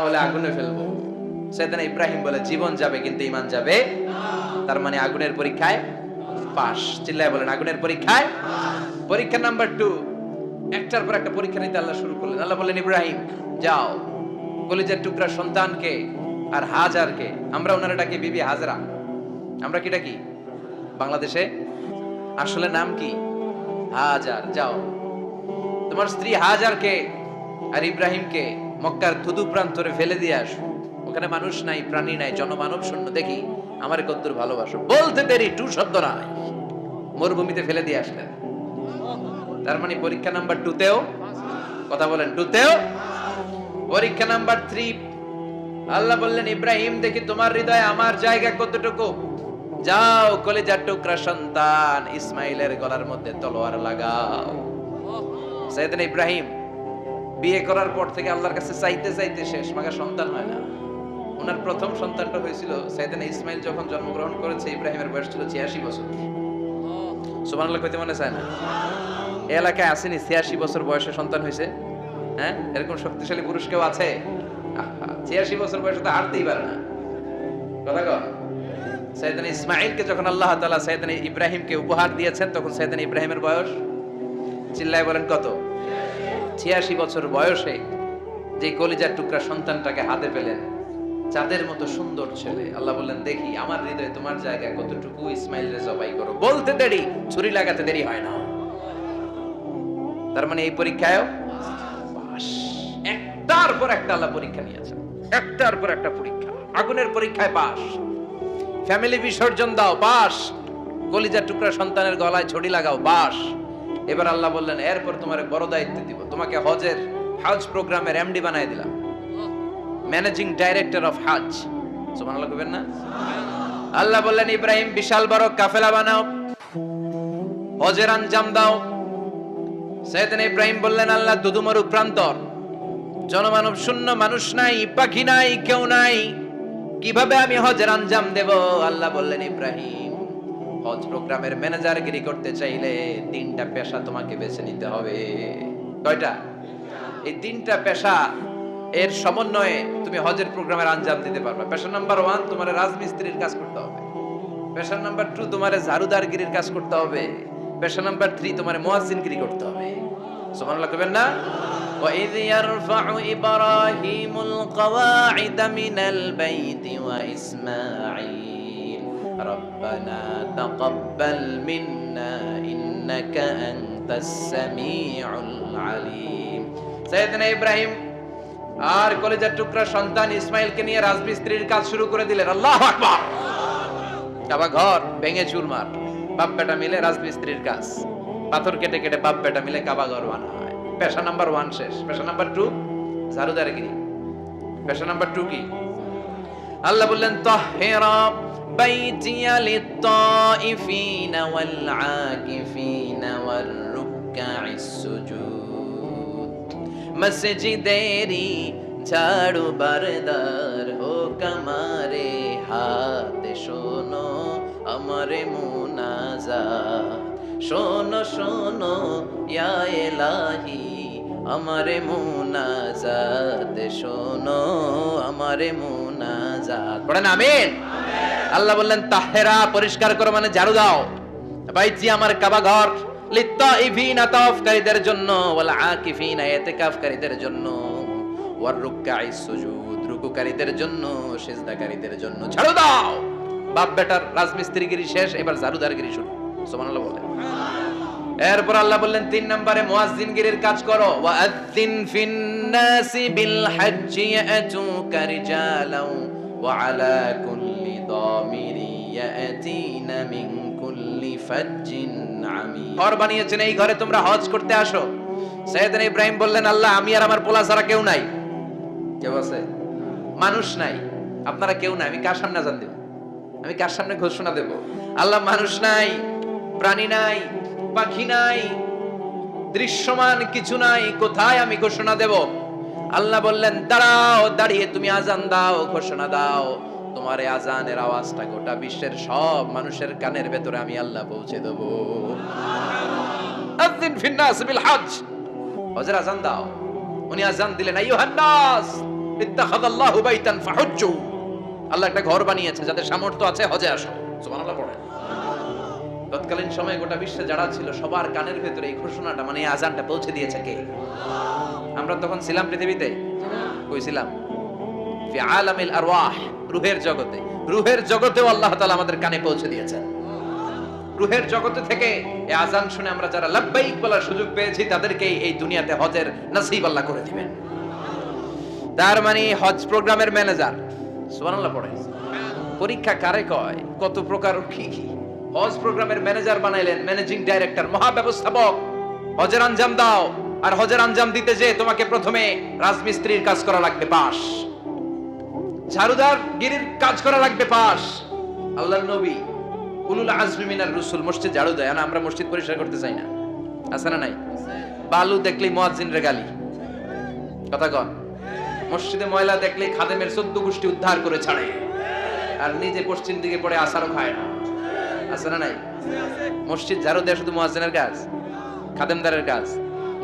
হলে আগুনে ফেলবো। সাইয়েদনা ইব্রাহিম বলে জীবন যাবে কিন্তু ঈমান যাবে না। তার মানে আগুনের পরীক্ষায় পাস। চিল্লায় বলেন আগুনের পরীক্ষায় পরীক্ষা নাম্বার 2। একটার পর একটা পরীক্ষা নিতে আল্লাহ শুরু করলেন। আল্লাহ বললেন ইব্রাহিম যাও, কলিজার টুকরা সন্তানকে আর হাজারকে, আমরা ওনারা ডাকি বিবি হাজরা, আমরা কি ডাকি বাংলাদেশে, আসলে নাম কি হাজার, যাও তোমার স্ত্রী হাজারকে আর ইব্রাহিমকে মক্কার ধুধু প্রান্তরে ফেলে দিয়ে আসো। ওখানে মানুষ নাই, প্রাণী নাই, জনমানব শূন্য, দেখি আমার কদ্দুর ভালোবাসো। বলতে দেরি, টু শব্দ নাই, মরুভূমিতে ফেলে দিয়ে আসলেন। তার মানে পরীক্ষা নাম্বার 2 তেও, কথা বলেন 2 তেও। পরীক্ষা নাম্বার 3, আল্লাহ বললেন ইব্রাহিম দেখি তোমার হৃদয়ে আমার জায়গা কতটুকু, যাও কলিজার টুকরা সন্তান ইসমাইলের গলার মধ্যে তলোয়ার লাগাও। সাইয়েদনা ইব্রাহিম বিয়ে করার পর থেকে আল্লাহর কাছে চাইতে চাইতে শেষ, মাগা সন্তান হয় না। ওনার প্রথম সন্তানটা হয়েছিল সাইয়েদনা ইসমাইল যখন জন্মগ্রহণ করেছে, ইব্রাহিমের বয়স ছিল 86 বছর। সুবহানাল্লাহ কইতে মনে চায় না? এই এলাকায় আসেনি 86 বছর বয়সে সন্তান হয়েছে? হ্যাঁ, এরকম শক্তিশালী পুরুষ কেউ আছে? 86 বছর বয়সে তো হাঁটতেই পারে না। কথা কও। সাইয়েদনা ইসমাইলকে যখন আল্লাহ তাআলা সাইয়েদনা ইব্রাহিমকে উপহার দিয়েছেন, তখন সাইয়েদনা ইব্রাহিমের বয়স, চিল্লায় বলেন কত? 86 বছর বয়সে যে কলিজার টুকরা সন্তানটাকে হাতে পেলেন, চাঁদের মতো সুন্দর ছেলে। আল্লাহ বললেন দেখি আমার হৃদয়ে তোমার জায়গা কতটুকু, ইসমাইলরে জবাই করো। বলতে দেরি, ছুরি লাগাতে দেরি হয় না। তার মানে এই পরীক্ষায়ও পাস। একটার পর একটা আল্লাহ পরীক্ষা নিয়েছেন, একটার পর একটা পরীক্ষা। আগুনের পরীক্ষায় পাস, ফ্যামিলি বিসর্জন দাও পাস, কলিজার টুকরা সন্তানের গলায় ছড়ি লাগাও পাস। এবার আল্লাহ বললেন এরপর তোমার বড় দায়িত্ব দিব, তোমাকে হজ প্রোগ্রামের এমডি বানাই দিলাম, ম্যানেজিং ডাইরেক্টর অফ হজ। সুবহানাল্লাহ কইবেন না? আল্লাহ বললেন ইব্রাহিম বিশাল বড় কাফেলা বানাও, হজের আঞ্জাম দাও। সাইয়েদনা ইব্রাহিম বললেন আল্লাহ দুদুমরু প্রান্তর, জনমানব শূন্য, মানুষ নাই, পাখি নাই, কেউ নাই, কিভাবে আমি হজের আঞ্জাম দেব? আল্লাহ বললেন ইব্রাহিম হজ প্রোগ্রামের ম্যানেজারগিরি করতে চাইলে 3টা পেশা তোমাকে বেছে নিতে হবে। কয়টা? এই 3টা পেশা এর সমন্বয়ে তুমি হজের প্রোগ্রামের আঞ্জাম দিতে পারবে। পেশা নাম্বার 1 তোমার রাজমিস্ত্রির কাজ করতে হবে, পেশা নাম্বার 2 তোমার ঝাড়ুদারগিরির কাজ করতে হবে, পেশা নাম্বার 3 তোমার মুয়াজ্জিনগিরি করতে হবে। সুবহানাল্লাহ কইবেন না? وَإِذْ يَرْفَعُ إِبْرَاهِيمُ الْقَوَاعِدَ مِنَ الْبَيْتِ وَإِسْمَاعِيلُ رَبَّنَا تَقَبَّلْ مِنَّا إِنَّكَ أَنْتَ السَّمِيعُ الْعَلِيمُ। সাইয়েদনা ইব্রাহিম আর কলিজার টুকরা সন্তান ইসমাইলকে নিয়ে রাজমিস্ত্রির কাজ শুরু করে দিলেন। আল্লাহু আকবার। কাবা ঘর ভেঙে চুরমার, বাপ বেটা মিলে রাজমিস্ত্রির কাজ, পাথর কেটে কেটে বাপ বেটা মিলে কাবা ঘর বানায়। পেশা নাম্বার 1 শেষ। পেশা নাম্বার 2 ঝাড়ুদারগিরি। পেশা নাম্বার 2 কি? আল্লাহ বললেন তাহহিরা বাইতিয়া লিত-তাইফিনা ওয়াল আকিফিনা ওয়ার রুকআইস সুজুদ। মসজিদেরি ঝাড়ু বারদার হোক আমারে হাতে, শোনো আমারে মুনাজাত, শোনো শোনো ইয়া ইলাহি আমারে মুনাজাত, শোনো আমারে মুনাজাত। পড়েন আমিন। আল্লাহ বললেন তাহহিরা পরিষ্কার করো, মানে ঝাড়ু দাও, বাইতি আমার কাবা ঘর, লিত-তাইফিনা তাওয়াফকারীদের জন্য, ওয়াল আকিফিনা ইতিকাফকারীদের জন্য, ওয়ার রুকআইস সুজুদ রুকুকারীদের জন্য, সিজদাকারীদের জন্য। ঝাড়ু দাও। বাপ বেটার রাজমিস্ত্রিগিরি শেষ, এবার ঝাড়ুদারগিরি শুরু। সুবহানাল্লাহ বলেন। এরপর আল্লাহ বললেন 3 নম্বরে মুয়াজ্জিনগিরির কাজ করো। ওয়াআযিন ফিন নাসি বিল হজ্জি ইয়াতুকা রিজালাও ওয়া আলা কুল্লি দামিরি ইয়াতিনা মিন কুল্লি ফাজ্জিন আমিক। ঘর বানিয়েছেন, এই ঘরে তোমরা হজ করতে আসো। সাইয়েদনা ইব্রাহিম বললেন আল্লাহ আমি আর আমার পোলা ছাড়া কেউ নাই। কেউ আছে? মানুষ নাই, আপনারা কেউ নাই, আমি কার সামনে আযান দেব? আমি কার সামনে ঘোষণা দেব? আল্লাহ মানুষ নাই, প্রাণী নাই, পাখি নাই, দৃশ্যমান কিছু নাই, কোথায় আমি ঘোষণা দেব? আল্লাহ বললেন দাঁড়াও, দাঁড়িয়ে তুমি আজান দাও, ঘোষণা দাও। তোমার এই আজানের আওয়াজটা গোটা বিশ্বের সব মানুষের কানের ভেতরে আমি আল্লাহ পৌঁছে দেব। আযিন ফিন নাস বিল হজ, হজের আজান দাও। উনি আজান দিলেন আইয়ুহান নাস ইত্তাখাযাল্লাহু বাইতান ফাহুজ্জু, আল্লাহ একটা ঘর বানিয়েছে, যাদের সামর্থ্য আছে হজে আসো। সুবহানাল্লাহ পড়ে। তৎকালীন সময়ে গোটা বিশ্বে যারা ছিল সবার কানের ভেতরে এই ঘোষণাটা, মানে এই আযানটা পৌঁছে দিয়েছে কে? আমরা তখন ছিলাম পৃথিবীতে? কই ছিলাম? ফি আলামিল আরওয়াহ, রূহের জগতে। রূহের জগতেও আল্লাহ তাআলা আমাদের কানে পৌঁছে দিয়েছেন। রূহের জগতে থেকে এই আযান শুনে আমরা যারা লাব্বাইক বলার সুযোগ পেয়েছি, তাদেরকে এই দুনিয়াতে হজের নসিব আল্লাহ করে দিবেন। তার মানে হজ প্রোগ্রামের ম্যানেজার, সুবহানাল্লাহ পড়ে। পরীক্ষা কারে কয়? কত প্রকার কি কি। হজ প্রোগ্রামের ম্যানেজার বানাইলেন, ম্যানেজিং ডাইরেক্টর, মহাব্যবস্থাপক। হজের আঞ্জাম দাও, আর হজের আঞ্জাম দিতে যে তোমাকে প্রথমে রাজমিস্ত্রির কাজ করা লাগবে, পাস। ঝাড়ুদার গিরির কাজ করা লাগবে, পাস। আল্লাহর নবী উলুল আজমি মিনার রাসূল মসজিদ ঝাড়ু দেয় না, আমরা মসজিদ পরিষ্কার করতে চাই না, আছে না নাই? বালু দেখলেই মুয়াজ্জিনের গালি, কথা কন। মসজিদে ময়লা দেখলেই খাদেমের 14 গোষ্ঠী উদ্ধার করে ছাড়ে, আর নিজে পশ্চিম দিকে পড়ে আসারও খায় না, আছে না নাই? মসজিদ ঝাড়ু দেয়া শুধু মুয়াজ্জিনের কাজ, খাদেমদারের কাজ।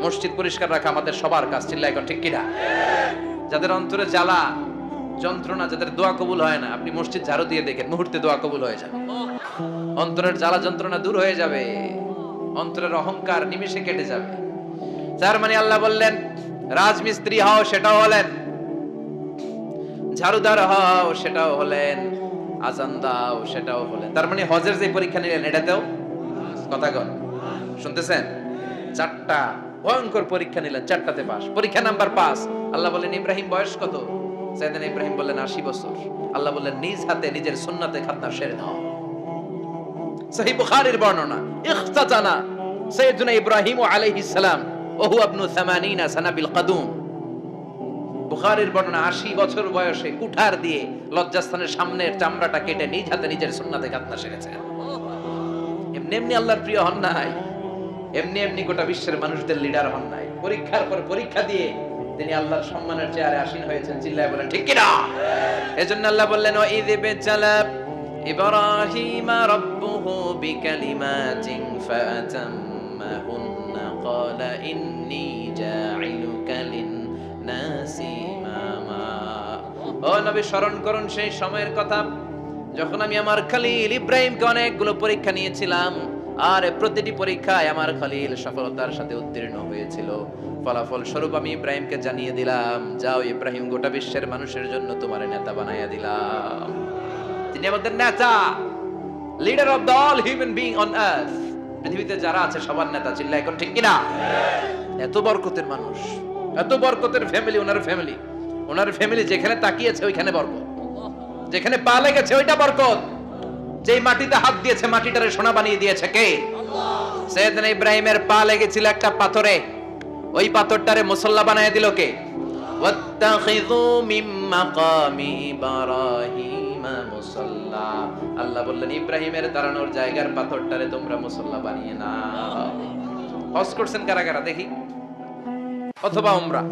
মসজিদ পরিষ্কার রাখা আমাদের সবার কাজ, চিল্লায় এখন ঠিক কিনা? যাদের অন্তরে জ্বালা যন্ত্রণা, যাদের দোয়া কবুল হয় না, আপনি মসজিদ ঝাড়ু দিয়ে দেখেন, মুহূর্তে দোয়া কবুল হয়ে যাবে। অন্তরের জ্বালা যন্ত্রণা দূর হয়ে যাবে, অন্তরের অহংকার নিমেষে কেটে যাবে। তার মানে আল্লাহ বললেন রাজমিস্ত্রি হও, সেটাও হলেন। ঝাড়ুদার হও, সেটাও হলেন। আযান দাও, সেটাও হলেন। তার মানে হজের যে পরীক্ষা নিলেন, এটাতেও কথা কন, শুনতেছেন? 4টা ভয়ঙ্কর পরীক্ষা নিলেন, 4টাতে পাস। পরীক্ষা নাম্বার 5। আল্লাহ বললেন ইব্রাহিম বয়স কত? সাইয়েদনা ইব্রাহিম বললেন 80 বছর। আল্লাহ বললেন নিজ হাতে নিজের সুন্নাতে খাতনা সেরে দাও। সহিহ বুখারীর বর্ণনা, ইখতাতানা সাইয়েদনা ইব্রাহিম আলাইহিস সালাম ওয়া হুয়া ইবনু 80 সানা বিল কাদুম। বুখারীর বর্ণনা, 80 বছর বয়সে কুঠার দিয়ে লজ্জাস্থানের সামনের চামড়াটা কেটে নিজ হাতে নিজের সুন্নাতে খাতনা সেরেছেন। এমনি এমনি আল্লাহর প্রিয় হন নাই, এমনি এমনি গোটা বিশ্বের মানুষদের লিডার হন নাই। পরীক্ষার পর পরীক্ষা দিয়ে তিনি আল্লাহর সম্মানের চেয়ারে আসীন হয়েছেন, চিল্লায় বলেন ঠিক কিনা? এজন্য আল্লাহ বললেন ওয়া ইয বিতালা ইব্রাহিম রাব্বুহু বিকালিমাতিন ফাআতাম্মাহুন্না ক্বালা ইন্নী জাঈলুকা লিন-নাসি ইমামা। ও নবী, স্মরণ করুন সেই সময়ের কথা যখন আমি আমার খলিল ইব্রাহিমকে অনেকগুলো পরীক্ষা নিয়েছিলাম, আর প্রতিটি পরীক্ষায় আমার খলিল সফলতার সাথে উত্তীর্ণ হয়েছিল। ফলাফল স্বরূপ আমি ইব্রাহিমকে জানিয়ে দিলাম, যাও ইব্রাহিম, গোটা বিশ্বের মানুষের জন্য তোমার নেতা বানাইয়া দিলাম। তিনি আমাদের নেতা, leader of the all human being on earth. পৃথিবীতে যারা আছে সবার নেতা, চিল্লায় এখন ঠিক কিনা? এত বরকতের মানুষ, এত বরকতের ফ্যামিলি, ওনার ফ্যামিলি যেখানে তাকিয়েছে ওইখানে বরকত, যেখানে পা লেগেছে ওইটা বরকত। যেই মাটিতে হাত দিয়েছে মাটিটারে সোনা বানিয়ে দিয়েছে কে? আল্লাহ। সাইয়েদনা ইব্রাহিমের পা লেগেছিল একটা পাথরে, ওই পাথরটারে মুসল্লা বানিয়ে দিল কে? ওয়াত্তাখিযু মিন মাকামি ইব্রাহিম মুসাল্লা। আল্লাহ বললেন ইব্রাহিমের দাঁড়ানোর জায়গার পাথরটারে তোমরা মুসল্লা বানিয়ে নাও। হজ করছেন কারা কারা দেখি? অথবা উমরা?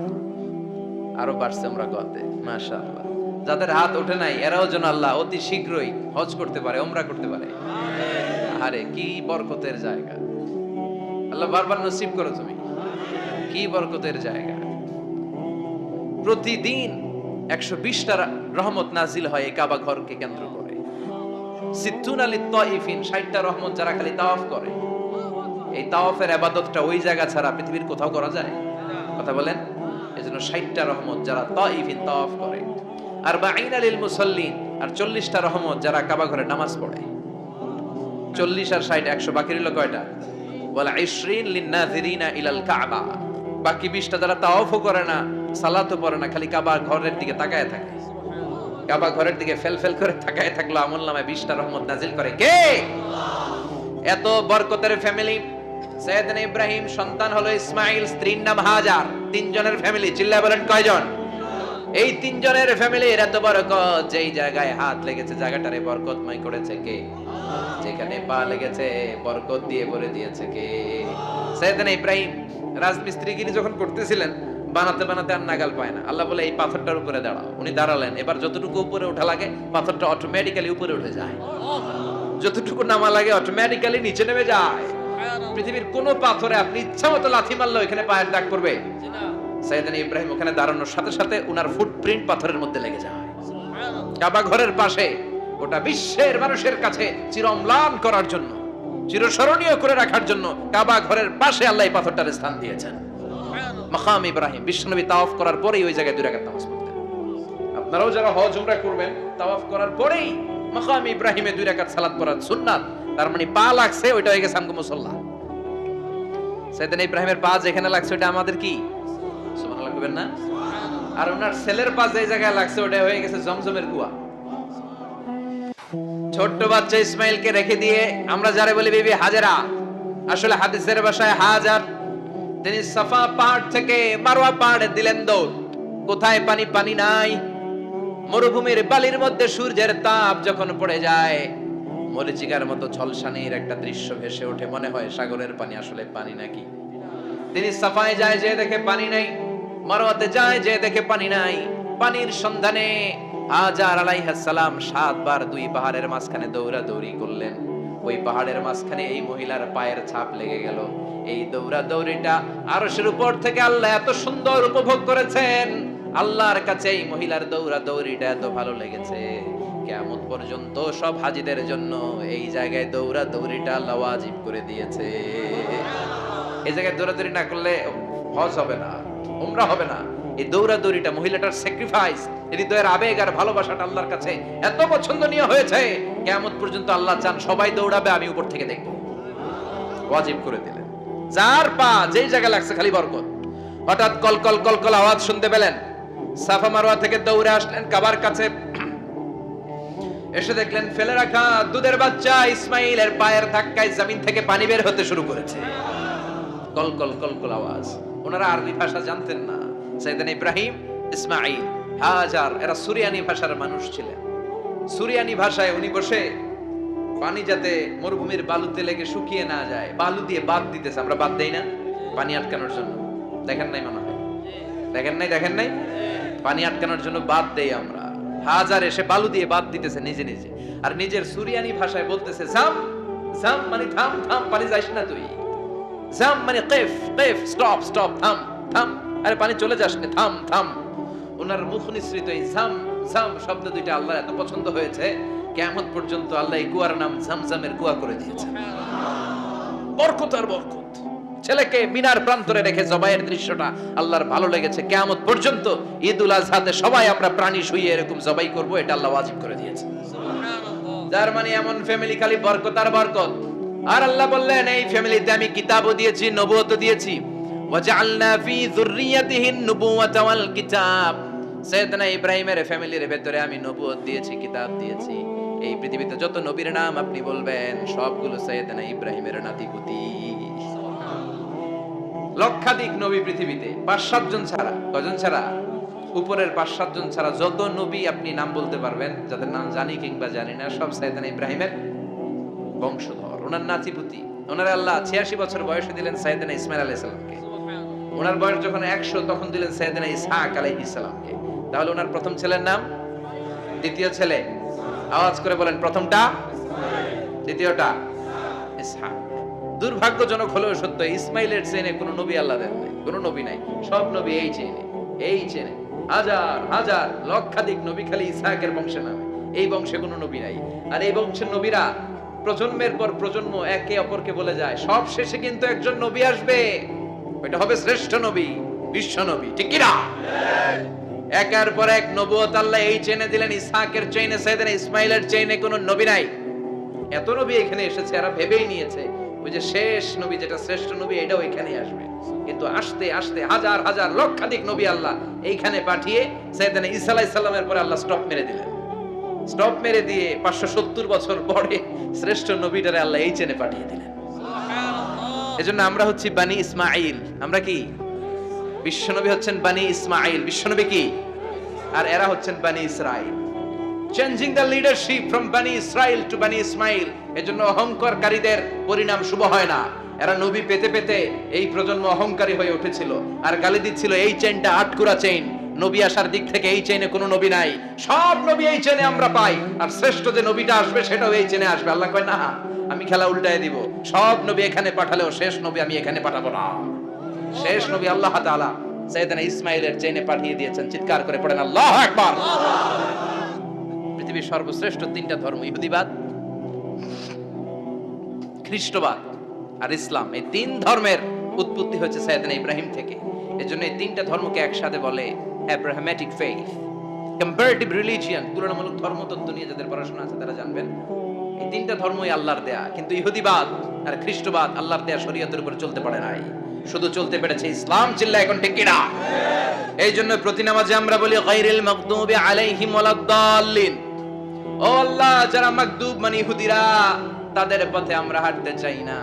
আরো বাড়ছে উমরা করতে, মাশাআল্লাহ। যাদের হাত ওঠে নাই এরাও যেন আল্লাহ অতি শীঘ্রই হজ করতে পারে, উমরা করতে পারে। আরে কি বরকতের জায়গা, আল্লাহ বারবার নসিব করো তুমি। কি বরকতের জায়গা, প্রতিদিন 120টা রহমত নাজিল হয় এই কাবা ঘরকে কেন্দ্র করে। 60 লিত-তাইফিন, 60টা রহমত যারা খালি তাওয়াফ করে। এই তাওয়াফের ইবাদতটা ওই জায়গা ছাড়া পৃথিবীর কোথাও করা যায়? কথা বলেন। এজন্য 60টা রহমত যারা তাইফিন তাওয়াফ করে। 40 লিল মুসাল্লিন, আর 40টা রহমত যারা কাবা ঘরে নামাজ পড়ে। 40 আর 60 100, বাকি রইল কয়টা? ওয়াল 20 লিন-নাযিরিনা ইলাল কাবা। বাকি 20টা যারা তাওয়াফও করে না, সালাতও পড়ে না, খালি কাবা ঘরের দিকে তাকায় থাকে। কাবা ঘরের দিকে ফেল করে তাকায় থাকলো, আমলনামায় 20টা রহমত নাজিল করে কে? আল্লাহ। এত বরকতের ফ্যামিলি। সাইয়েদনা ইব্রাহিম সন্তান হলো ইসমাঈল, স্ত্রীর নাম হাজার। 3 জনের ফ্যামিলি, চিল্লায় বলেন কয়জন? এই 3 জনের ফ্যামিলির এত বরকত, যেই জায়গায় হাত লেগেছে জায়গাটারে বরকতময় করেছে কে? যেখানে পা লেগেছে বরকত দিয়ে ভরে দিয়েছে কে? সাইয়েদনা ইব্রাহিম রাজমিস্ত্রিগিরি যখন করতেছিলেন, বানাতে বানাতে আর নাগাল পায় না। আল্লাহ বলে এই পাথরটার উপরে দাঁড়াও। উনি দাঁড়ালেন, এবার যতটুকু উপরে ওঠা লাগে পাথরটা অটোমেটিক্যালি উপরে উঠে যায়, যতটুকু নামা লাগে অটোমেটিক্যালি নিচে নেমে যায়। পৃথিবীর কোন পাথরে আপনি ইচ্ছা মতো লাথি মারলে এখানে পায়ের দাগ পড়বে? সাইয়েদনা ইব্রাহিম ওখানে দাঁড়ানোর সাথে সাথে উনার ফুটপ্রিন্ট পাথরের মধ্যে লেগে যায়। কাবা ঘরের পাশে গোটা বিশ্বের মানুষের কাছে চিরম্লান করার জন্য, চিরস্মরণীয় করে রাখার জন্য কাবা ঘরের পাশে আল্লাহ এই পাথরটার স্থান দিয়েছেন। মাকাম ইব্রাহিম, বিশ্বনবী তাওয়াফ করার পরেই ওই জায়গায় 2 রাকাত নামাজ পড়তেন। আপনারাও যারা হজ উমরা করবেন, তাওয়াফ করার পরেই মাকাম ইব্রাহিমে 2 রাকাত সালাত পড়া সুন্নাত। তার মানে পা লাগছে, ওইটা হয়ে গেছে আমগো মুসাল্লা। সাইয়েদনা ইব্রাহিমের পা যেখানে লাগছে ওটা আমাদের কি? সুবহানাল্লাহ কইবেন না? আর ওনার ছেলের পা যে জায়গায় লাগছে ওটা হয়ে গেছে জমজমের কুয়া। ছোট্ট বাচ্চা ইসমাইলকে রেখে দিয়ে আমরা যারা বলি বিবি হাজেরা, আসলে হাদিসের ভাষায় হাজার, তিনি সাফা পাহাড় থেকে মারওয়া পাহাড়ে দিলেন দৌড়। কোথায় পানি? পানি নাই। মরুভূমির বালির মধ্যে সূর্যের তাপ যখন পড়ে যায়, মরিচিকার মতো ঝলসানির একটা দৃশ্য ভেসে ওঠে, মনে হয় সাগরের পানি আসলে পানি নাকি। তিনি সাফায় যায়, যে দেখে পানি নাই। মারওয়াতে যায়, যে দেখে পানি নাই। পানির সন্ধানে হাজার আলাইহিস সালাম 7 বার 2 পাহাড়ের মাঝখানে দৌড়াদৌড়ি করলেন। ওই পাহাড়ের মাঝখানে এই মহিলার পায়ের ছাপ লেগে গেল। এই দৌড়াদৌড়িটা আরশের উপর থেকে আল্লাহ এত সুন্দর উপভোগ করেছেন। আল্লাহর কাছে এই মহিলার দৌড়াদৌড়িটা এত ভালো লেগেছে, কিয়ামত পর্যন্ত সব হাজীদের জন্য এই জায়গায় দৌড়াদৌড়িটা আল্লাহ ওয়াজিব করে দিয়েছে। এই জায়গায় দৌড়াদৌড়ি না করলে হজ হবে না, উমরা হবে না। এই দৌড়াদৌড়িটা, মহিলাটার স্যাক্রিফাইস, হৃদয়ের আবেগ আর ভালোবাসাটা আল্লাহর কাছে এত পছন্দনীয় হয়েছে, কিয়ামত পর্যন্ত আল্লাহ চান সবাই দৌড়াবে, আমি উপর থেকে দেখব। ওয়াজিব করে দিলেন। যার পা যেই জায়গায় লাগছে খালি বরকত। হঠাৎ কলকল কলকল আওয়াজ শুনতে পেলেন। সাফা মারওয়া থেকে দৌড়ে আসলেন কাবার কাছে। এসে দেখলেন ফেলে রাখা দুধের বাচ্চা ইসমাইলের পায়ের ধাক্কায় জমিন থেকে পানি বের হতে শুরু করেছে। কলকল কলকল আওয়াজ। ওনারা আরবি ভাষা জানতেন না। সাইয়েদনা ইব্রাহিম, ইসমাইল, হাজার এরা সুরিয়ানি ভাষার মানুষ ছিলেন। সুরিয়ানি ভাষায় উনি বসে পানি যাতে মরুভূমির বালুতে লেগে শুকিয়ে না যায়, বালু দিয়ে বাঁধ দিতেছে। আমরা বাঁধ দেই না পানি আটকানোর জন্য? দেখেন নাই মনে হয়? দেখেন নাই? পানি আটকানোর জন্য বাঁধ দেই আমরা। হাজার এসে বালু দিয়ে বাঁধ দিতেছে নিজে নিজে, আর নিজের সুরিয়ানি ভাষায় বলতেছে জাম জাম, মানে থাম থাম, পানি যাইস না তুই। জাম মানে কেফ কেফ, স্টপ স্টপ, থাম থাম, আরে পানি চলে যাস না, থাম থাম। ওনার মুখ নিঃসৃত এই জাম জাম শব্দ দুইটা আল্লাহ এত পছন্দ হয়েছে, কিয়ামত পর্যন্ত আল্লাহ এই কুয়ার নাম জামজামের কুয়া করে দিয়েছে। বরকত আর বরকত। ছেলেকে মিনার প্রান্তরে রেখে জবাইয়ের দৃশ্যটা আল্লাহর ভালো লেগেছে। কিয়ামত পর্যন্ত ঈদুল আজহাতে সবাই আমরা প্রাণী শুইয়ে এরকম জবাই করব, এটা আল্লাহ ওয়াজিব করে দিয়েছে। যার মানে এমন ফ্যামিলি খালি বরকত আর বরকত। আর আল্লাহ বললেন এই ফ্যামিলিতে আমি কিতাবও দিয়েছি, নবুয়তও দিয়েছি। ওয়াজআলনা ফি যুররিয়াতিহিন নুবুওয়াতা ওয়াল কিতাব। সাইয়েদনা ইব্রাহিমের ফ্যামিলির ভেতরে আমি নবুয়ত দিয়েছি, কিতাব দিয়েছি। এই পৃথিবীতে যত নবীর নাম আপনি বলবেন সবগুলো সাইয়েদনা ইব্রাহিমের নাতিপুতি। লক্ষাধিক নবী পৃথিবীতে, 5-7 জন ছাড়া। কয়জন ছাড়া? উপরের 5-7 জন ছাড়া যত নবী আপনি নাম বলতে পারবেন, যাদের নাম জানি কিংবা জানি না, সব সাইয়েদনা ইব্রাহিমের বংশধর, ওনার নাতিপুতি। ওনার আল্লাহ 86 বছর বয়সে দিলেন সাইয়েদনা ইসমাইল আলাইহিস সালামকে। ওনার বয়স যখন 100 তখন দিলেন সাইয়েদনা ইসহাক আলাইহিস সালামকে। তাহলে ওনার প্রথম ছেলের নাম? দ্বিতীয় ছেলে আওয়াজ করে বলেন, প্রথমটা, দ্বিতীয়টা ইসহাক। দুর্ভাগ্যজনক হলেও সত্য, ইসমাইলের চেনে কোনো নবী আল্লাহ দেন নাই, কোনো নবী নাই। সব নবী এই চেনে হাজার হাজার লক্ষাধিক নবী খালি ইসহাকের বংশে নামে। এই বংশে কোনো নবী নাই। আর এই বংশের নবীরা প্রজন্মের পর প্রজন্ম একে অপরকে বলে যায়, সব শেষে কিন্তু একজন নবী আসবে, ওইটা হবে শ্রেষ্ঠ নবী, বিশ্ব নবী। ঠিক কি না? একের পর এক নবুয়ত আল্লাহ এই চেনে দিলেন। ইসহাকের চেইনে, সাইয়েদনা ইসমাইলের চেইনে কোনো নবী নাই। এত নবী এখানে এসেছে, এরা ভেবেই নিয়েছে ওই যে শেষ নবী, যেটা শ্রেষ্ঠ নবী, এটাও এখানেই আসবে। কিন্তু আস্তে আস্তে হাজার হাজার লক্ষাধিক নবী আল্লাহ এইখানে পাঠিয়ে সাইয়েদনা ঈসা আলাইহিস সালামের পরে আল্লাহ স্টপ মেরে দিলেন। স্টপ মেরে দিয়ে 570 বছর পরে শ্রেষ্ঠ নবীটারে আল্লাহ এই চেনে পাঠিয়ে দিলেন। এজন্য আমরা হচ্ছি বানি ইসমাইল। আমরা কি? বিশ্বনবী হচ্ছেন বানি ইসমাইল, বিশ্বনবী কি? আর এরা হচ্ছেন বানি Israil. Changing the leadership from বানি ইসরাইল টু বানি ইসমাইল। এজন্য অহংকারীদের পরিণাম শুভ হয় না। এরা নবী পেতে পেতে এই প্রজন্ম অহংকারী হয়ে উঠেছিল আর গালি দিচ্ছিল এই চেইনটা আটকুরা চেইন, নবী আসার দিক থেকে এই চেইনে কোনো নবী নাই, সব নবী এই চেইনে আমরা পাই, আর শ্রেষ্ঠ যে নবীটা আসবে সেটাও এই চেইনে আসবে। আল্লাহ কয় না, আমি খেলা উল্টায় দিব, সব নবী এখানে পাঠালেও শেষ নবী আমি এখানে পাঠাবো না। শেষ নবী আল্লাহ তাআলা সাইয়েদনা ইসমাইলের চেনে পাঠিয়ে দিয়েছেন। চিৎকার করে পড়েন আল্লাহু আকবার। পৃথিবীর সর্বশ্রেষ্ঠ তিনটা ধর্ম, ইহুদিবাদ, খ্রিস্টবাদ আর ইসলাম, এই তিন ধর্মের উৎপত্তি হয়েছে সাইয়েদনা ইব্রাহিম থেকে। এজন্য এই তিনটা ধর্মকে একসাথে বলে অ্যাব্রাহামেটিক ফেইথ, কম্পারেটিভ রিলিজিয়ন। তুলনামূলক ধর্মতত্ত্ব নিয়ে যাদের পড়াশোনা আছে তারা জানবেন এই তিনটা ধর্মই আল্লাহর দেয়া, কিন্তু ইহুদিবাদ আর খ্রিস্টবাদ আল্লাহর দেয়া শরীয়তের উপর চলতে পারে নাই, শুধু চলতে পেরেছে ইসলাম। চিল্লা এখন ঠিক কিনা? এই জন্য প্রতি নামাজে আমরা বলি গায়রিল মাগদুবি আলাইহিম ওয়ালাদ-দাল্লিন। ও আল্লাহ, যারা মাগদুব মানে ইহুদিরা, তাদের পথে আমরা হাঁটতে চাই না।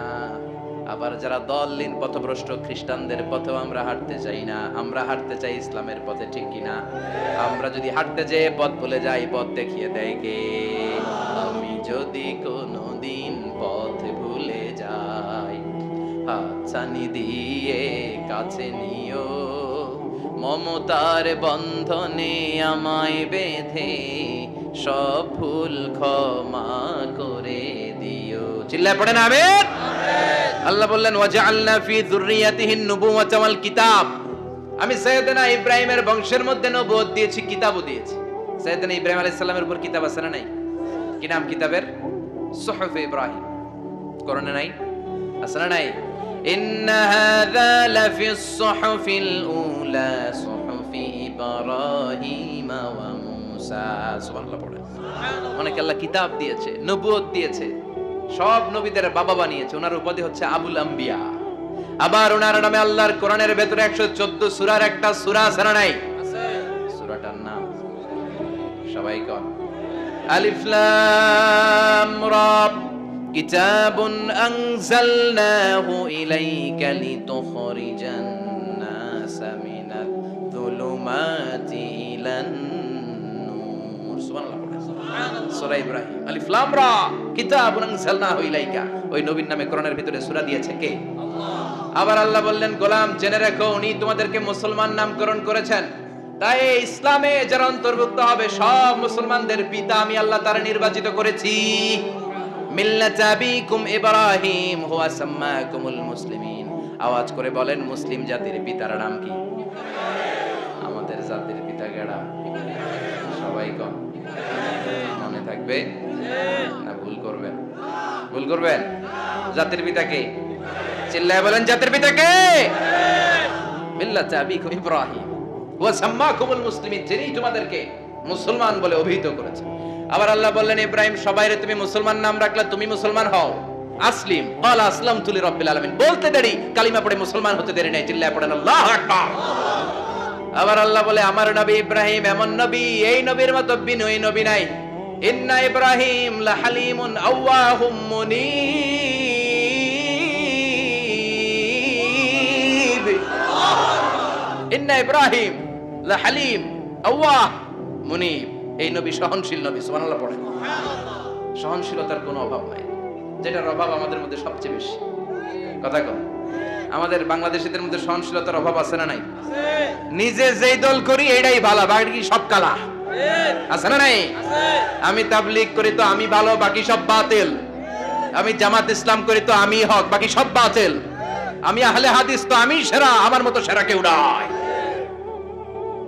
আবার যারা দল্লিন পথভ্রষ্ট খ্রিস্টানদের পথেও আমরা হাঁটতে চাই না। আমরা হাঁটতে চাই ইসলামের পথে, ঠিক কিনা? আমরা যদি হাঁটতে যেয়ে পথ ভুলে যাই, পথ দেখিয়ে দেয় কে? আমি যদি কোনোদিন পথ ভুলে যাই, হাতছানি দিয়ে কাছে নিও, মমতার বন্ধনে আমায় বেঁধে সব ভুল ক্ষমা করে দিও। চিল্লায় পড়েন আমিন। আল্লাহ বললেন ওয়াজআলনা ফি যুররিয়াতিহিন নুবুওয়াতা ওয়াল কিতাব। আমি সাইয়েদনা ইব্রাহিমের বংশের মধ্যে নবুয়ত দিয়েছি, কিতাবও দিয়েছি। সাইয়েদনা ইব্রাহিম আলাইহিস সালামের উপর কিতাব আছে না নাই? কি নাম কিতাবের? সুহুফে ইব্রাহিম। কোরআনে নাই? আছে না নাই? ইন্না হাযা লাফিস সুহুফিল উলা সুহুফি ইব্রাহিম ওয়া মূসা। সুবহানাল্লাহ পড়ে। অনেকে আল্লাহ কিতাব দিয়েছে, নবুয়ত দিয়েছে, সব নবীদের বাবা বানিয়েছে। ওনার উপাধি হচ্ছে আবুল আম্বিয়া। আবার ওনার নামে আল্লাহর কোরআনের ভেতরে 114 সূরার একটা সূরা আছে না নাই? আছে। সূরাটার নাম সবাই কোন? আলিফ লাম রা। কিতাবুন আনজালনাহু ইলাইকা লিতুখরিজান নাসা মিনাল যুলুমাতি ইলান নূর। সুবহানাল্লাহ। সূরা ইব্রাহিম আলিফ লাম রা কিতাবুন আনজালনাহু ইলাইকা। ওই নবীর নামে কোরআনের ভিতরে সূরা দিয়েছে কে? আল্লাহ। আবার আল্লাহ বললেন গোলাম জেনে রাখো, উনি তোমাদেরকে মুসলমান নামকরণ করেছেন। তাই ইসলামে যারা অন্তর্ভুক্ত হবে সব মুসলমানদের পিতা আমি আল্লাহ তারা নির্বাচিত করেছি। মিল্লাত আবিকুম ইব্রাহিম হুয়া সাম্মাকুমুল মুসলিমিন। আওয়াজ করে বলেন মুসলিম জাতির পিতার নাম কি? আমাদের জাতির পিতা কেডা? সবাই কোন? মনে থাকবে না ভুল করবেন? ভুল করবেন? জাতির পিতা কে? চিল্লায় বলেন জাতির পিতা কে? মিল্লাত আবিকুম ইব্রাহিম ওয়া সাম্মাকুমুল মুসলিমিন, যিনি তোমাদেরকে মুসলমান বলে অভিহিত করেছেন। আবার আল্লাহ বললেন ইব্রাহিম সবাইরে তুমি মুসলমান নাম রাখলে, তুমি মুসলমান হও। আসলিম ক্বালা আসলামতু লিরাব্বিল আলামিন। বলতে দেরি, কালিমা পড়ে মুসলমান হতে দেরি নাই। চিল্লায় পড়েন আল্লাহু আকবার। আবার আল্লাহ বলে আমার নবী ইব্রাহিম এমন নবী, এই নবীর মতো বিনয়ী নবী নাই। ইন্না ইব্রাহিম লাহালিমুন আওয়াহুম মুনীব। ইন্না ইব্রাহিম লাহালিম আওয়াহ মুনীব। এই নবী সহনশীল নবী। সুবহানাল্লাহ পড়েন। সহনশীলতার কোনো অভাব নাই, যেটার অভাব আমাদের মধ্যে সবচেয়ে বেশি। কথা কম। আমাদের বাংলাদেশীদের মধ্যে সহনশীলতার অভাব আছে না নাই? নিজে যেই দল করি এটাই ভালো, বাকি সব কালা। আছে না নাই? আমি তাবলীগ করি তো আমি ভালো, বাকি সব বাতিল। আমি জামাত ইসলাম করি তো আমি হক, বাকি সব বাতিল। আমি আহলে হাদিস তো আমি সেরা, আমার মতো সেরা কেউ নাই।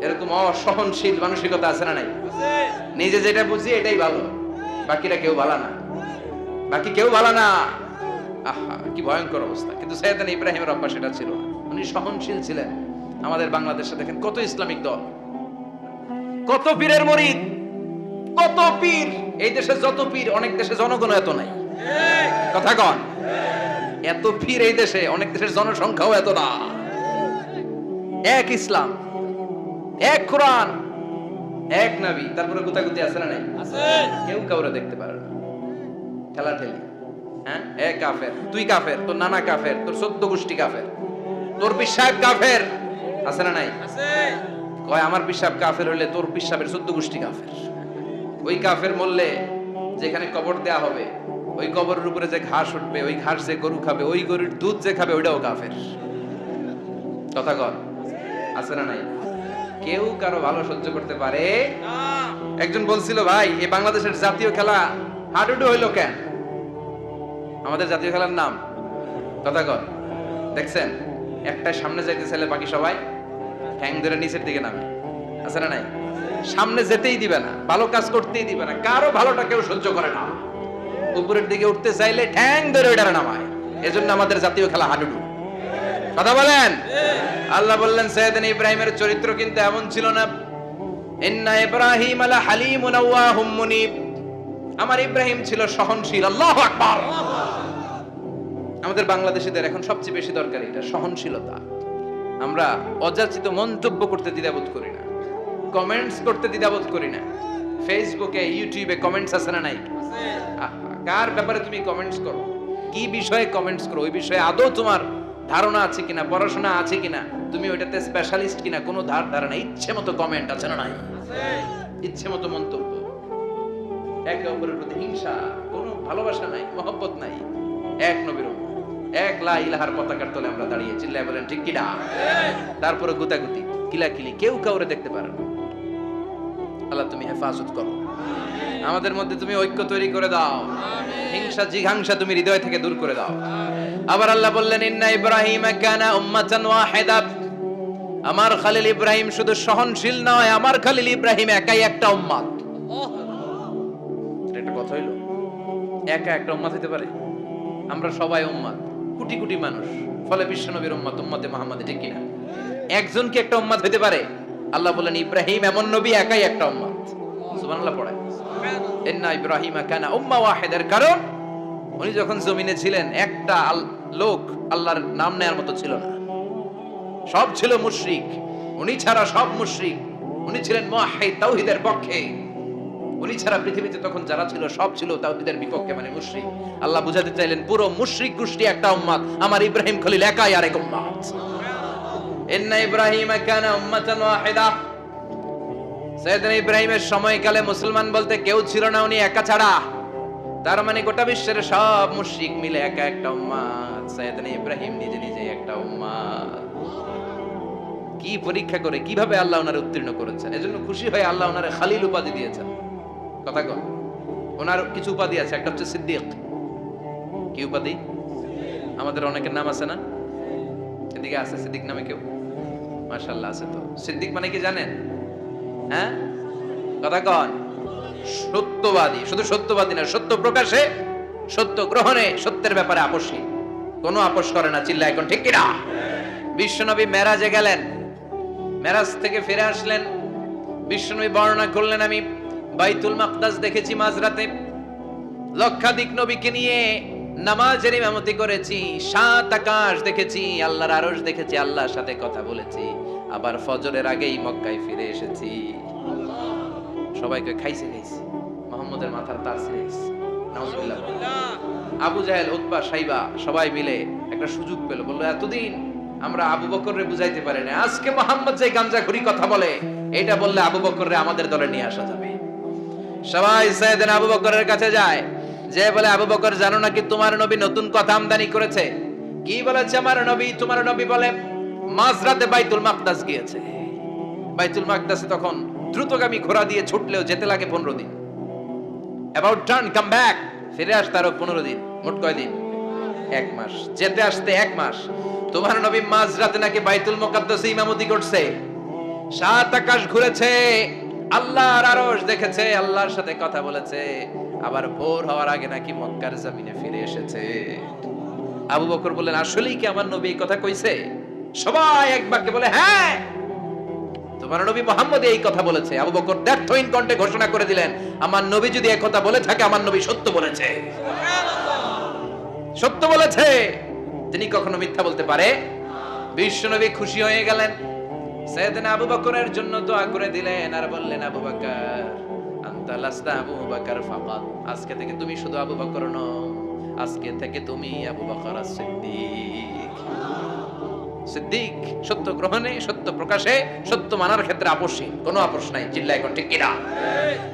এরকম অসহনশীল মানসিকতা আছে না নাই? নিজে যেটা বুঝি এটাই ভালো, বাকিরা কেউ ভালো না, বাকি কেউ ভালো না। আহা কি ভয়ঙ্কর অবস্থা। কিন্তু সাইয়েদনা ইব্রাহিমের অভ্যাস সেটা ছিল না, উনি সহনশীল ছিলেন। আমাদের বাংলাদেশে দেখেন কত ইসলামিক দল, কত পীরের মুরিদ, কত পীর। এই দেশে যত পীর, অনেক দেশে জনগণ এত নাই। কথা কন। এত পীর এই দেশে, অনেক দেশের জনসংখ্যাও এত না। এক ইসলাম, এক কোরআন, এক নবী, তারপরে গুতাগুতি আছে না নাই? আছে। কেউ কাউরে দেখতে পারে না, ঠেলাঠেলি। হ্যাঁ, এক কাফের, তুই কাফের, তোর নানা কাফের, তোর 14 গোষ্ঠী কাফের, তোর পিসাব কাফের। আছে না নাই? আছে। কয় আমার পিসাব কাফের হলে তোর পিসাবের 14 গোষ্ঠী কাফের। ওই কাফের মরলে যেখানে কবর দেয়া হবে, ওই কবরের উপরে যে ঘাস উঠবে, ওই ঘাস যে গরু খাবে, ওই গরুর দুধ যে খাবে, ওইটাও কাফের। কথা কর। আছে না নাই? কেউ কারো ভালো সহ্য করতে পারে না। একজন বলছিল ভাই এই বাংলাদেশের জাতীয় খেলা হাডুডু হইলো কেন? আমাদের জাতীয় খেলার নাম কথা কর। দেখছেন একটা সামনে যাইতে চাইলে বাকি সবাই ঠ্যাং ধরে নিচের দিকে নামে, আছে না নাই? সামনে যেতেই দিবে না, ভালো কাজ করতেই দিবে না, কারো ভালোটা কেউ সহ্য করে না। উপরের দিকে উঠতে চাইলে ঠ্যাং ধরে ওইটারে নামায়। এজন্য আমাদের জাতীয় খেলা হাডুডু। কথা বলেন। আল্লাহ বললেন সাইয়েদনা ইব্রাহিমের চরিত্র কিন্তু এমন ছিল না। ইন্না ইব্রাহিম আলা হালিমুন আওয়াহুম মুনিব। আমার ইব্রাহিম ছিল সহনশীল। আল্লাহু আকবার। আমাদের বাংলাদেশীদের এখন সবচেয়ে বেশি দরকার এটা, সহনশীলতা। আমরা অযাচিত মন্তব্য করতে দ্বিধাবোধ করি না, কমেন্টস করতে দ্বিধাবোধ করি না। ফেসবুকে, ইউটিউবে কমেন্টস আছে না নাই? কার ব্যাপারে তুমি কমেন্টস করো, কি বিষয়ে কমেন্টস করো, ওই বিষয়ে আদৌ তোমার ধারণা আছে কিনা, পড়াশোনা আছে কিনা, তুমি ওইটাতে স্পেশালিস্ট কিনা, কোনো ধারণা, ইচ্ছে মতো কমেন্ট আছে না নাই? ইচ্ছে মতো মন্তব্য, একে অপরের প্রতি হিংসা, কোনো ভালোবাসা নাই, মহব্বত নাই। এক নবীর এক লা ইলাহার পতাকার তলে আমরা দাঁড়িয়ে, চিল্লায় বলেন ঠিক কিনা? তারপরে গুতাগুতি, কিলাকিলি, কেউ কাউরে দেখতে পারে না। আল্লাহ তুমি হেফাজত করো, আমাদের মধ্যে তুমি ঐক্য তৈরি করে দাও, হিংসা জিঘাংসা তুমি হৃদয় থেকে দূর করে দাও। আবার আল্লাহ বললেন ইন্না ইব্রাহিম কানা উম্মাতান ওয়াহিদা। আমার খলিল ইব্রাহিম শুধু সহনশীল নয়, আমার খলিল ইব্রাহিম একাই একটা উম্মত। এটা কথা হইলো, একা একটা উম্মত হতে পারে? আমরা সবাই উম্মত, কোটি কোটি মানুষ, ফলে বিশ্ব নবীর উম্মত, উম্মতে মুহাম্মাদী, ঠিক কিনা? একজন কি একটা উম্মত হতে পারে? আল্লাহ বলেন ইব্রাহিম এমন নবী, একাই একটা উম্মত। সুবহানাল্লাহ পড়ে। ইন্না ইব্রাহিম কানা উম্মাহ ওয়াহিদার, কারণ উনি যখন জমিনে ছিলেন একটা লোক আল্লাহর নাম নেয়ার মতো ছিল না, সব ছিল মুশরিক। উনি ছাড়া সব মুশরিক। উনি ছিলেন মুওয়াহহিদ, তাওহীদের পক্ষে। উনি ছাড়া পৃথিবীতে তখন যারা ছিল সব ছিল তাওহীদের বিপক্ষে, মানে মুশরিক। আল্লাহ বুঝাতে চাইলেন পুরো মুশরিক গোষ্ঠী একটা উম্মত, আমার ইব্রাহিম খলিল একাই আরেক উম্মত। ইন্না ইব্রাহিম কানা উম্মাতান ওয়াহিদা। সাইয়েদনা ইব্রাহিমের সময়কালে মুসলমান বলতে কেউ ছিল না, উনি একা ছাড়া। তার মানে গোটা বিশ্বের সব মুশরিক মিলে একা একটা উম্মত, সাইয়েদনা ইব্রাহিম নিজে নিজে একটা উম্মত। কি পরীক্ষা করে কিভাবে আল্লাহ ওনারে উত্তীর্ণ করেছেন, এজন্য খুশি হয়ে আল্লাহ ওনারে খালিল উপাধি দিয়েছেন। কথা কন, ওনার কিছু উপাধি আছে, একটা হচ্ছে সিদ্দিক। কি উপাধি? আমাদের অনেকের নাম আছে না? এদিকে আছে সিদ্দিক নামে কেউ? মাশাআল্লাহ আছে। তো সিদ্দিক মানে কি জানেন? হ্যাঁ, কথা কন। সত্যবাদী। শুধু সত্যবাদী না, সত্য প্রকাশে, সত্য গ্রহণে, সত্যের ব্যাপারে আপোষী, কোনো আপোষ করে না। চিল্লা এখন ঠিক কিনা? বিশ্বনবী মেরাজে গেলেন, মেরাজ থেকে ফিরে আসলেন। বিশ্বনবী বর্ণনা করলেন আমি বাইতুল মাকদাস দেখেছি মাঝরাতে, লক্ষাধিক নবীকে নিয়ে নামাজের ইমামতি করেছি, 7 আকাশ দেখেছি, আল্লাহর আরশ দেখেছি, আল্লাহর সাথে কথা বলেছি, আবার ফজরের আগেই মক্কায় ফিরে এসেছি। সবাইকে খাইছে মুহাম্মদের মাথার তার ছিঁড়েছে। নাউজুবিল্লাহ। আবু জাহেল, উতবা, সাইবা সবাই মিলে একটা সুযোগ পেল, বলল এতদিন আমরা আবু বকররে বুঝাইতে পারি না, আজকে মুহাম্মদ যে গামজাখুরি কথা বলে, এটা বললে আবু বকররে আমাদের দলে নিয়ে আসা যাবে। সবাই সাইয়েদনা আবু বকরের কাছে যায়, যে বলে আবু বকর জানো নাকি তোমার নবী নতুন কথা আমদানি করেছে? কি বলেছে আমার নবী? তোমার নবী বলে মাঝরাতে বাইতুল মাকদাস গিয়েছে। বাইতুল মাকদাসে তখন দ্রুতগামী ঘোড়া দিয়ে ছুটলেও যেতে লাগে 15 দিন। অ্যাবাউট টার্ন কাম ব্যাক, ফিরে আসতে আরো 15 দিন, মোট কয় দিন? 1 মাস। যেতে আসতে 1 মাস। তোমার নবী মাঝরাতে নাকি বাইতুল মুকাদ্দাসে ইমামতি করছে, 7 আকাশ ঘুরেছে, আল্লাহর আরশ দেখেছে, আল্লাহর সাথে কথা বলেছে, আবার ভোর হওয়ার আগে নাকি মক্কার জমিনে ফিরে এসেছে। আবু বকর বললেন আসলেই কি আমার নবী এই কথা কইছে? সবাই এক বাক্যে বলে হ্যাঁ, তোমার নবী মুহাম্মদ এই কথা বলেছে। আবু বকর দ্ব্যর্থহীন কণ্ঠে ঘোষণা করে দিলেন, আমার নবী যদি এই কথা বলে থাকে, আমার নবী সত্য বলেছে। সত্য বলেছে, তিনি কখনো মিথ্যা বলতে পারে? বিশ্ব নবী খুশি হয়ে গেলেন, সাইয়েদনা আবু বকরের জন্য দোয়া করে দিলেন, আর বললেন আবু বকর আনতা লাস্তা আবু বকর ফাকাত, আজকে থেকে তুমি শুধু আবু বকর নও, আজকে থেকে তুমি আবু বকর as-সিদ্দিক। সিদ্দিক, সত্য গ্রহণে, সত্য প্রকাশে, সত্য মানার ক্ষেত্রে আপোষী, কোনো আপোষ নাই। চিল্লা এখন ঠিক কিনা?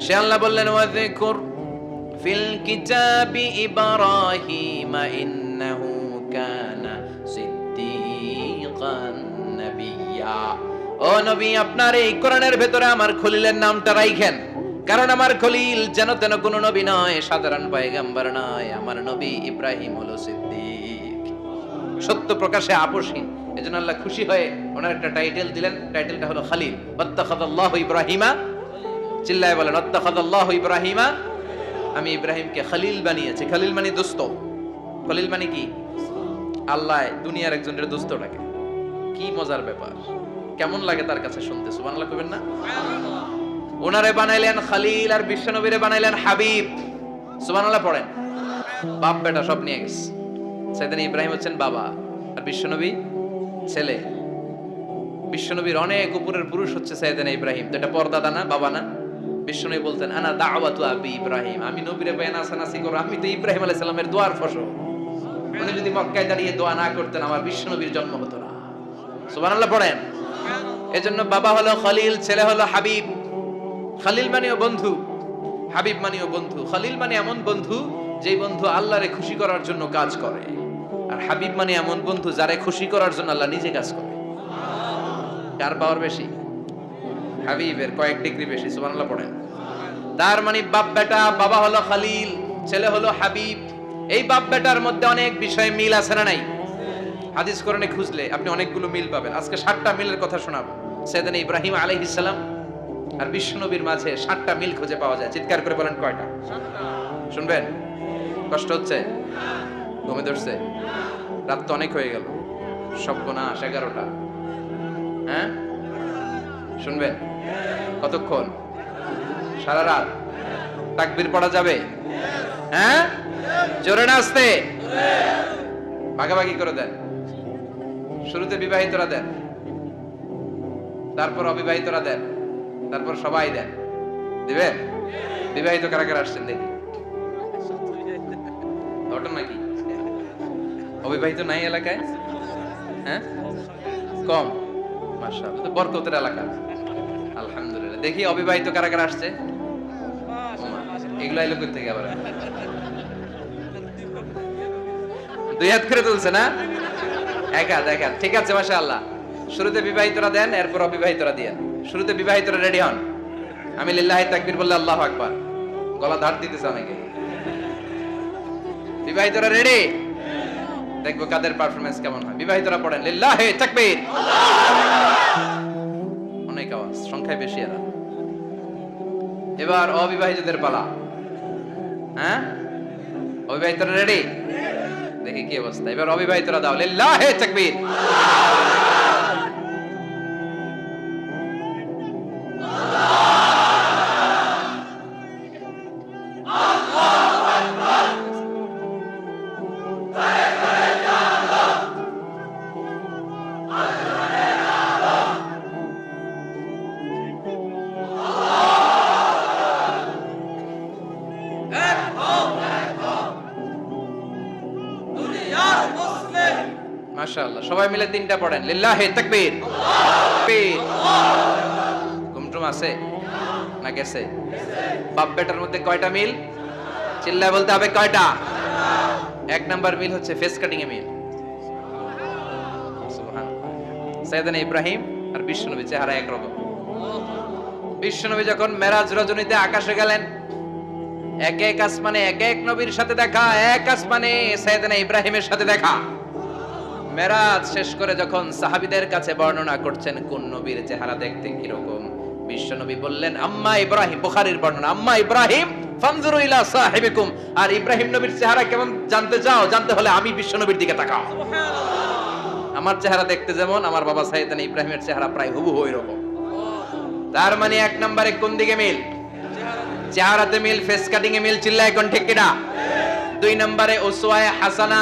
সে আল্লাহ বললেন ওয়াযকুর ফিল কিতাবি ইব্রাহিম ইন্নাহু কানা সিদ্দিকান নাবিয়্যা। ও নবী, আপনার এই কোরআনের ভেতরে আমার খলিলের নামটা রাখেন, কারণ আমার খলিল যেন তেন কোন নবী নয়, সাধারণ পয়গম্বর নয়, আমার নবী ইব্রাহিম হলো সিদ্দিক, সত্য প্রকাশে আপোষহীন। এজন্য আল্লাহ খুশি হয়ে ওনার একটা টাইটেল দিলেন, টাইটেলটা হলো খলিল। ওয়াত্তাখাযাল্লাহু ইব্রাহিমা, চিল্লায় বলেন ওয়াত্তাখাযাল্লাহু ইব্রাহিমা, আমি ইব্রাহিমকে খলিল বানিয়েছি। খলিল মানে দোস্ত। খলিল মানে কি? আল্লাহ দুনিয়ার একজনের দোস্ত ডাকে। কি মজার ব্যাপার, কেমন লাগে তার কাছে শুনতে, সুবহানাল্লাহ কইবেন না? ওনারে বানাইলেন খলিল আর বিশ্বনবীরে বানাইলেন হাবিব। সুবহানাল্লাহ পড়েন। বাপ বেটা সব নিয়ে গেছে। সাইয়েদনা ইব্রাহিম হচ্ছেন বাবা আর বিশ্বনবী ছেলে। বিশ্বনবীর অনেক উপরের পুরুষ হচ্ছে সাইয়েদনা ইব্রাহিম। তো এটা পরদাদা না, বাবা না? বিশ্বনবী বলতেন আনা দাওয়াতু আবি ইব্রাহিম, আমি নবীরে বেনাসানাসি করব, আমি তো ইব্রাহিম আলাইহিস সালামের দোয়ার ফসল। উনি যদি মক্কায় দাঁড়িয়ে দোয়া না করতেন আমার বিশ্বনবীর জন্ম হতো না। সুবহানাল্লাহ পড়েন। এজন্য বাবা হলো খলিল, ছেলে হলো হাবিব। খলিল মানেও বন্ধু, হাবিব মানেও বন্ধু। খলিল মানে এমন বন্ধু যেই বন্ধু আল্লাহরে খুশি করার জন্য কাজ করে, আর হাবিব মানে এমন বন্ধু যারে খুশি করার জন্য আল্লাহ নিজে কাজ করে। কার পাওয়ার বেশি? হাবিবের কয়েক ডিগ্রি বেশি। সুবহানাল্লাহ পড়েন। তার মানে বাপ বেটা, বাবা হলো খলিল, ছেলে হলো হাবিব। এই বাপ বেটার মধ্যে অনেক বিষয়ে মিল আছে না নাই? হাদিস কোরআনে খুঁজলে আপনি অনেকগুলো মিল পাবেন। আজকে 7টা মিলের কথা শোনাবো। সাইয়েদনা ইব্রাহিম আলাইহিস সালাম আর বিশ্বনবীর মাঝে 7টা মিল খুঁজে পাওয়া যায়। চিৎকার করে বলেন কয়টা? 7টা। শুনবেন? কষ্ট হচ্ছে? ঘুমে ধরছে? রাত তো অনেক হয়ে গেল, সর্বনাশ 11টা। হ্যাঁ শুনবেন? কতক্ষণ? সারা রাত? তাকবীর পড়া যাবে? হ্যাঁ জোরে না আস্তে? ভাগাভাগি করে দেন। শুরুতে বিবাহিতরা দেন, তারপর অবিবাহিতরা দেন, তারপর সবাই দেন। দিবেন? বিবাহিত কারা কারা আসছেন দেখি? ঘটনা কি? অবিবাহিত নাই এলাকায়? হ্যাঁ কম, মাশাআল্লাহ। তো বরকতের এলাকা, আলহামদুলিল্লাহ। দেখি অবিবাহিত কারা কারা আসছে? এগুলো আইলো কই থেকে আবার? 2 হাত করে তুলছে না? এক হাত, এক হাত। ঠিক আছে, মাশাআল্লাহ। শুরুতে বিবাহিতরা দেন, এরপর অবিবাহিতরা দিয়েন। শুরুতে বিবাহিতরা রেডি হন। আমি লিল্লাহি তাকবীর বললে আল্লাহু আকবার। গলা ধার দিতেছে অনেকে। বিবাহিতরা রেডি? দেখবো কাদের পারফরম্যান্স কেমন হয়। বিবাহিতরা পড়েন লিল্লাহি তাকবীর। অনেক আওয়াজ, সংখ্যায় বেশি এরা। এবার অবিবাহিতদের পালা। হ্যাঁ অবিবাহিতরা রেডি? দেখি কি অবস্থা। এবার অবিবাহিতরা দাও লিল্লাহি তাকবীর। মাশাআল্লাহ। সবাই মিলে 3টা পড়েন লিল্লাহি তাকবীর। তাকবীর। ঘুমটুম আছে না গেছে? বাপ বেটার মধ্যে কয়টা মিল? চিল্লায় বলতে হবে কয়টা? 1 নাম্বার মিল হচ্ছে ফেস কাটিং এ মিল। সুবহানাল্লাহ। সাইয়েদনা ইব্রাহিম আর বিশ্বনবী চেহারা একরকম। বিশ্বনবী যখন মেরাজ রজনীতে আকাশে গেলেন, এক এক আসমানে এক এক নবীর সাথে দেখা, এক আসমানে সাইয়েদনা ইব্রাহিমের সাথে দেখা। মেরাজ শেষ করে যখন সাহাবীদের কাছে বর্ণনা করছেন কোন নবীর চেহারা দেখতে কিরকম, বিশ্বনবী বললেন আম্মা ইব্রাহিম, বুখারীর বর্ণনা, আম্মা ইব্রাহিম ফানজুরু ইলা সাহিবিকুম। আর ইব্রাহিম নবীর চেহারা কেমন জানতে চাও? জানতে হলে আমি বিশ্বনবীর দিকে তাকাও। আমার চেহারা দেখতে যেমন, আমার বাবা সাইয়েদনা ইব্রাহিমের চেহারা প্রায় হুবহু এরকম। তার মানে 1 নম্বরে কোন দিকে মিল? চেহারাতে মিল, ফেস কাটিং এ মিল। চিল্লায় কোন ঠিক কিনা? 2 নম্বরে উসওয়ায়ে হাসানা।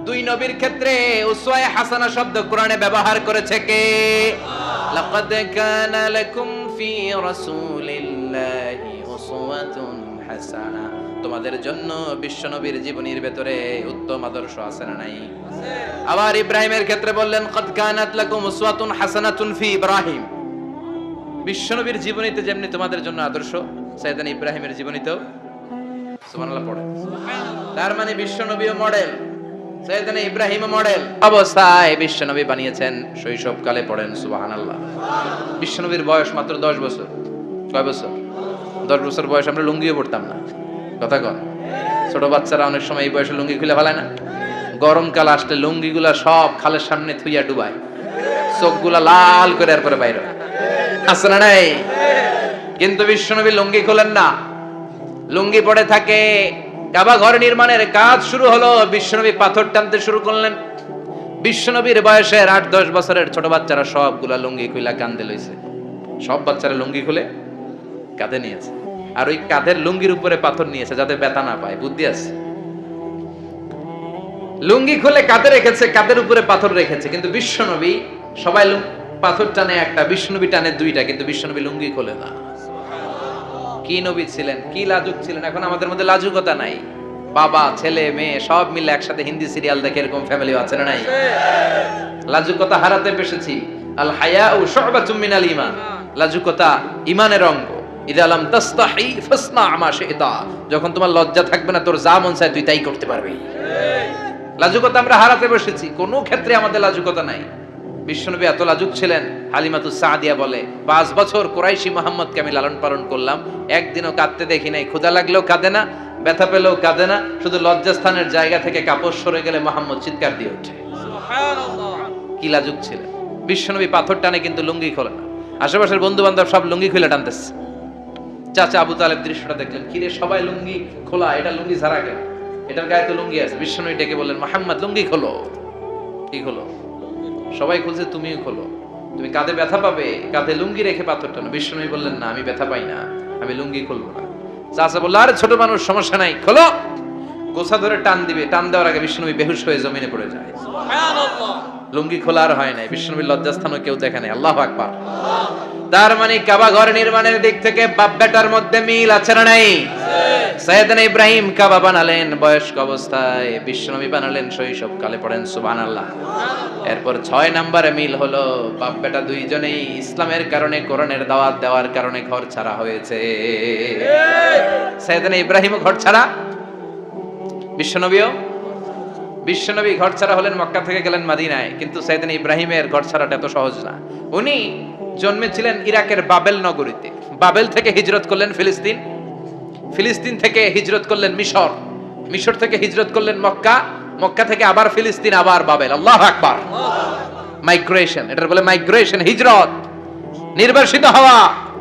2 নবীর ক্ষেত্রে উসওয়ায়ে হাসানা শব্দ কোরআনে ব্যবহার করেছে কে? লাকাদ কানা লাকুম ফি রাসূলিল্লাহি উসওয়াতুন হাসানা। তোমাদের জন্য বিশ্বনবীর জীবনীর ভেতরে উত্তম আদর্শ আছে না নাই? আছে। আবার ইব্রাহিমের ক্ষেত্রে বললেন কাদ কানাত লাকুম উসওয়াতুন হাসানাতুন ফি ইব্রাহিম। বিশ্বনবীর জীবনীতে যেমনি তোমাদের জন্য আদর্শ, সাইয়েদনা ইব্রাহিমের জীবনীতেও। সুবহানাল্লাহ পড়ে। তার মানে বিশ্বনবীও মডেল, সাইয়েদনা ইব্রাহিম মডেল। অবস্থায় বিশ্বনবী বানিয়েছেন শৈশবকালে। পড়েন সুবহানাল্লাহ। বিশ্বনবীর বয়স মাত্র 10 বছর। কয় বছর? 10 বছর বয়স আমরা লুঙ্গিও পড়তাম না। কথা কন। ছোট বাচ্চারা অনেক সময় এই বয়সে লুঙ্গি খুলে ফেলায় না? গরমকাল আসলে লুঙ্গিগুলা সব খালের সামনে থুইয়া ডুবায়। চোখগুলা লাল করে এরপরে বাইরে আছে না নাই? কিন্তু বিশ্বনবী লুঙ্গি খোলেন না, লুঙ্গি পড়ে থাকে। কাবা ঘর নির্মাণের কাজ শুরু হলো, বিশ্বনবী পাথর টানতে শুরু করলেন। বিশ্বনবীর বয়সের 8-10 বছরের ছোট বাচ্চারা সবগুলা লুঙ্গি খুলে কাঁধে লইছে। সব বাচ্চারা লুঙ্গি খুলে কাঁধে নিয়েছে, আর ওই কাঁধের লুঙ্গির উপরে পাথর নিয়েছে যাতে ব্যথা না পায়। বুদ্ধি আছে। লুঙ্গি খুলে কাঁধে রেখেছে, কাঁধের উপরে পাথর রেখেছে। কিন্তু বিশ্বনবী, সবাই পাথর টানে একটা, বিশ্বনবী টানে দুইটা, কিন্তু বিশ্বনবী লুঙ্গি খোলে না। কি নবী ছিলেন, কি লাজুক ছিলেন। এখন আমাদের মধ্যে লাজুকতা নাই। বাবা ছেলে মেয়ে সব মিলে একসাথে হিন্দি সিরিয়াল দেখে, এরকম ফ্যামিলি আছে না নাই? লাজুকতা হারাতে পেরেছি। আল হায়াউ শু'বাতুম মিনাল ঈমান। লাজুকতা ঈমানের অঙ্গ। ইযা লাম তাস্তাহি ফাসনা মা শি'তা। যখন তোমার লজ্জা থাকবে না, তোর যা মন চায় তুই তাই করতে পারবি। লাজুকতা আমরা হারাতে বসেছি, কোনো ক্ষেত্রে আমাদের লাজুকতা নাই। বিশ্বনবী এত লাজুক ছিলেন, হালিমাতুস সাদিয়া বলে 5 বছর কুরাইশি মুহাম্মদকে আমি লালন পালন করলাম, একদিনও কাঁদতে দেখি নাই। ক্ষুধা লাগলেও কাঁদে না, ব্যথা পেলেও কাঁদে না। শুধু লজ্জাস্থানের জায়গা থেকে কাপড় সরে গেলে মুহাম্মদ চিৎকার দিয়ে ওঠে। সুবহানাল্লাহ, কি লাজুক ছিলেন। বিশ্বনবী পাথর টানে কিন্তু লুঙ্গি খোলে না। আশেপাশের বন্ধু বান্ধব সব লুঙ্গি খুলে টানতেছে। চাচা আবু তালেব দৃশ্যটা দেখলেন, কিরে সবাই লুঙ্গি খোলা, এটা লুঙ্গি ছাড়া কেন? এটার গায়ে তো লুঙ্গি আছে। বিশ্বনবী ডেকে বললেন, মুহাম্মদ লুঙ্গি খোলো। কি খোলো? সবাই খুলছে, তুমিও খোলো। তুমি কাঁধে ব্যথা পাবে, কাঁধে লুঙ্গি রেখে পাথর টানো। বিশ্বনবী বললেন, না আমি ব্যথা পাই না, আমি লুঙ্গি খুলবো না। চাচা বলল, আরে ছোট মানুষ, সমস্যা নাই, খোলো। গোছা ধরে টান দিবে, টান দেওয়ার আগে বিশ্বনবী বেহুশ হয়ে জমিনে পড়ে যায়। সুবহানাল্লাহ, লুঙ্গি খোলা আর হয় নাই। বিশ্বনবীর লজ্জাস্থানও কেউ দেখে নাই। আল্লাহু আকবার। তার মানে কাবা ঘর নির্মাণের দিক থেকে বাপ বেটার মধ্যে মিল আছে না নাই? সাইয়েদনা ইব্রাহিম কাবা বানালেন বয়স্ক অবস্থায়, বিশ্বনবী বানালেন শৈশবকালে। পড়েন সুবহানাল্লাহ। এরপর 6 নম্বরে মিল হলো, বাপ বেটা দুইজনেই ইসলামের কারণে, কোরআনের দাওয়াত দেওয়ার কারণে ঘর ছাড়া হয়েছে। সাইয়েদনা ইব্রাহিমও ঘর ছাড়া, বিশ্বনবীও। বিশ্বনবী ঘর ছাড়া হলেন, মক্কা থেকে গেলেন মদিনায়। কিন্তু সাইয়েদনা ইব্রাহিমের ঘর ছাড়াটা এত সহজ না। উনি জন্মেছিলেন ইরাকের বাবেল নগরীতে। বাবেল থেকে হিজরত করলেন ফিলিস্তিন, ফিলিস্তিন থেকে হিজরত করলেন মিশর, মিশর থেকে হিজরত করলেন মক্কা, মক্কা থেকে আবার ফিলিস্তিন, আবার বাবেল। আল্লাহু আকবার। মাইগ্রেশন, এটার বলে মাইগ্রেশন, হিজরত। নির্বাসিত হওয়া।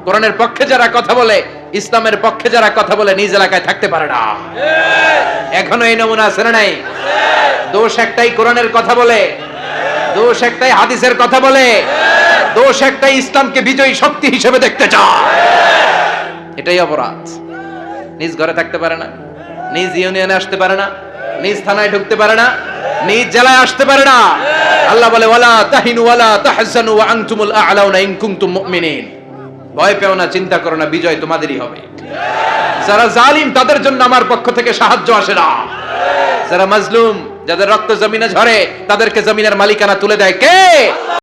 কোরআনের পক্ষে যারা কথা বলে, ইসলামের পক্ষে যারা কথা বলে, নিজ এলাকায় থাকতে পারে না। এখনো এই নমুনা আছে না নাই? দোষ একটাই, কোরআনের কথা বলে। দোষ একটাই, হাদিসের কথা বলে। দোষ একটাই, ইসলামকে বিজয়ী শক্তি হিসেবে দেখতে চায়। এটাই অপরাধ। নিজ ঘরে থাকতে পারে না, নিজ ইউনিয়নে আসতে পারে না, নিজ থানায় ঢুকতে পারে না, নিজ জেলায় আসতে পারে না। আল্লাহ বলে, ওয়ালা তাহিনু ওয়ালা তাহজানু ওয়া আনতুমুল আ'লাউনা ইন কুনতুম মুমিনিন। ভয় পেও না, চিন্তা করো না, বিজয় তোমাদেরই হবে। যারা জালিম তাদের জন্য আমার পক্ষ থেকে সাহায্য আসে না। যারা মাজলুম, যাদের রক্ত জমিনে ঝরে, তাদেরকে জমিনের মালিকানা তুলে দেয় কে?